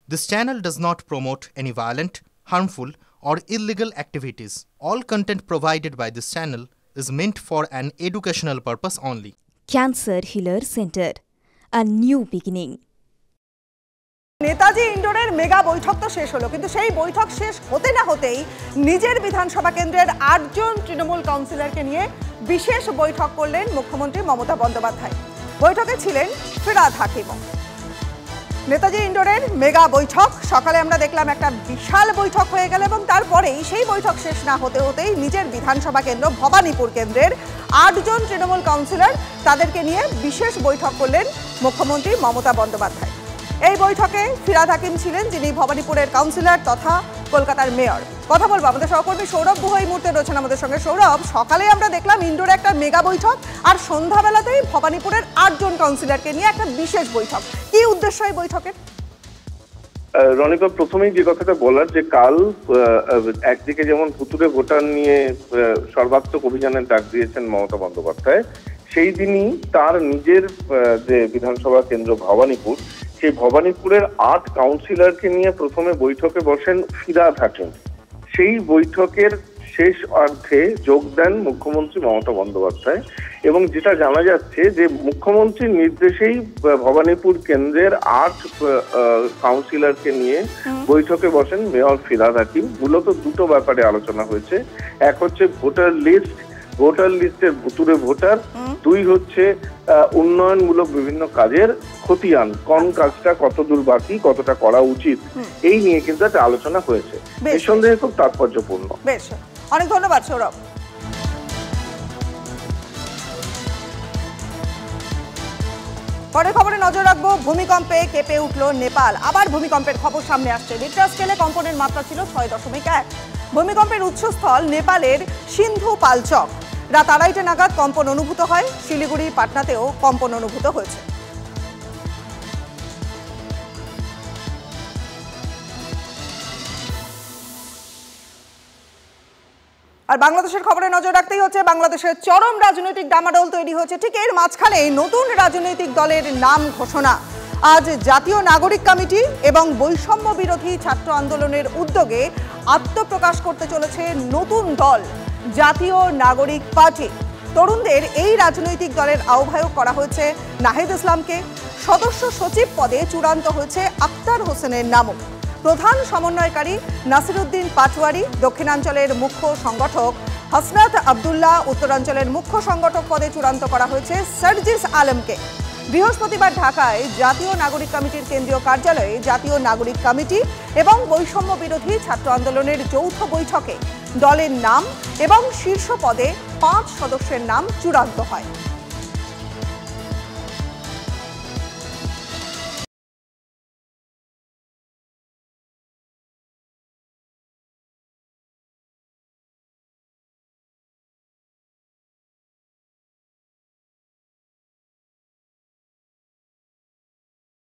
This channel does not promote any violent, harmful, or illegal activities. All content provided by this channel is meant for an educational purpose only. Cancer Healer Center, a new beginning. Netaji ইন্ডোরের mega বৈঠক তো শেষ হলো, কিন্তু সেই বৈঠক শেষ হতে না হতেই নিজের বিধানসভা কেন্দ্রের ৮ জন তৃণমূল কাউন্সিলরকে নিয়ে বিশেষ বৈঠক করলেন মুখ্যমন্ত্রী মমতা বন্দ্যোপাধ্যায়। বৈঠকে ছিলেন ফিরহাদ হাকিম। নেতাজি ইন্ডোরের মেগা বৈঠক সকালে আমরা দেখলাম একটা বিশাল বৈঠক হয়ে গেল, এবং তারপরেই সেই বৈঠক শেষ না হতে হতেই নিজের বিধানসভা কেন্দ্র ভবানীপুর কেন্দ্রের ৮ জন তৃণমূল কাউন্সিলর তাদেরকে নিয়ে বিশেষ বৈঠক করলেন মুখ্যমন্ত্রী মমতা বন্দ্যোপাধ্যায়। এই বৈঠকে ফিরহাদ হাকিম ছিলেন, যিনি ভবানীপুরের কাউন্সিলর তথা কলকাতার মেয়র। কথা বলবো আমাদের সহকর্মী সৌরভ গুহ এই মুহূর্তে রয়েছেন আমাদের সঙ্গে। সৌরভ, সকালে আমরা দেখলাম ইন্ডোরে একটা মেগা বৈঠক, আর সন্ধ্যাবেলাতেই ভবানীপুরের ৮ জন কাউন্সিলরকে নিয়ে একটা বিশেষ বৈঠক। কি উদ্দেশ্য এই বৈঠকের? রনিকা, প্রথমেই যে কথাটা বলার, যে কাল একদিকে যেমন ভুতুড়ে ভোটার নিয়ে সর্বাত্মক অভিযানের ডাক দিয়েছেন মমতা বন্দ্যোপাধ্যায়, সেই দিনই তার নিজের যে বিধানসভা কেন্দ্র ভবানীপুর, সেই ভবানীপুরের ৮ কাউন্সিলরকে নিয়ে প্রথমে বৈঠকে বসেন ফিরহাদ হাকিম। সেই বৈঠকের শেষ অর্ধে যোগ দেন মুখ্যমন্ত্রী মমতা বন্দ্যোপাধ্যায়, এবং যেটা জানা যাচ্ছে যে মুখ্যমন্ত্রীর নির্দেশেই ভবানীপুর কেন্দ্রের ৮ কাউন্সিলরকে নিয়ে বৈঠকে বসেন মেয়র ফিরহাদ হাকিম। মূলত দুটো ব্যাপারে আলোচনা হয়েছে। এক হচ্ছে ভোটার লিস্টের ভুতুড়ে ভোটার, ২ হচ্ছে উন্নয়নমূলক বিভিন্ন কাজের খতিয়ান, কোন কাজটা কতদূর বাকি, কতটা করা উচিত, এই নিয়ে কিন্তু একটা আলোচনা হয়েছে। নিঃসন্দেহে খুব তাৎপর্যপূর্ণ। বেশ, অনেক ধন্যবাদ সৌরভ। পরের খবরে নজর রাখবো। ভূমিকম্পে কেঁপে উঠল নেপাল। আবার ভূমিকম্পের খবর সামনে আসছে। রিক্টার স্কেলে কম্পনের মাত্রা ছিল ৬.১। ভূমিকম্পের উৎসস্থল নেপালের সিন্ধু পালচক। রাত ২:৩০ নাগাদ কম্পন অনুভূত হয়। শিলিগুড়ি, পাটনাতেও কম্পন অনুভূত হয়েছে। আর বাংলাদেশের খবরে নজর রাখতেই হচ্ছে। বাংলাদেশের চরম রাজনৈতিক ডামাডোল তৈরি হচ্ছে। ঠিক এর মাঝখানে নতুন রাজনৈতিক দলের নাম ঘোষণা। আজ জাতীয় নাগরিক কমিটি এবং বৈষম্য বিরোধী ছাত্র আন্দোলনের উদ্যোগে আত্মপ্রকাশ করতে চলেছে নতুন দল জাতীয় নাগরিক পার্টি। তরুণদের এই রাজনৈতিক দলের আহ্বায়ক করা হয়েছে নাহিদ ইসলামকে। সদস্য সচিব পদে চূড়ান্ত হয়েছে আক্তার হোসেনের নামও। প্রধান সমন্বয়কারী নাসিরউদ্দিন পাটোয়ারি, দক্ষিণাঞ্চলের মুখ্য সংগঠক হাসনাত আবদুল্লাহ, উত্তরাঞ্চলের মুখ্য সংগঠক পদে চূড়ান্ত করা হয়েছে সার্জিস আলমকে। বৃহস্পতিবার ঢাকায় জাতীয় নাগরিক কমিটির কেন্দ্রীয় কার্যালয়ে জাতীয় নাগরিক কমিটি এবং বৈষম্য বিরোধী ছাত্র আন্দোলনের যৌথ বৈঠকে দলের নাম এবং শীর্ষ পদে ৫ সদস্যের নাম চূড়ান্ত হয়।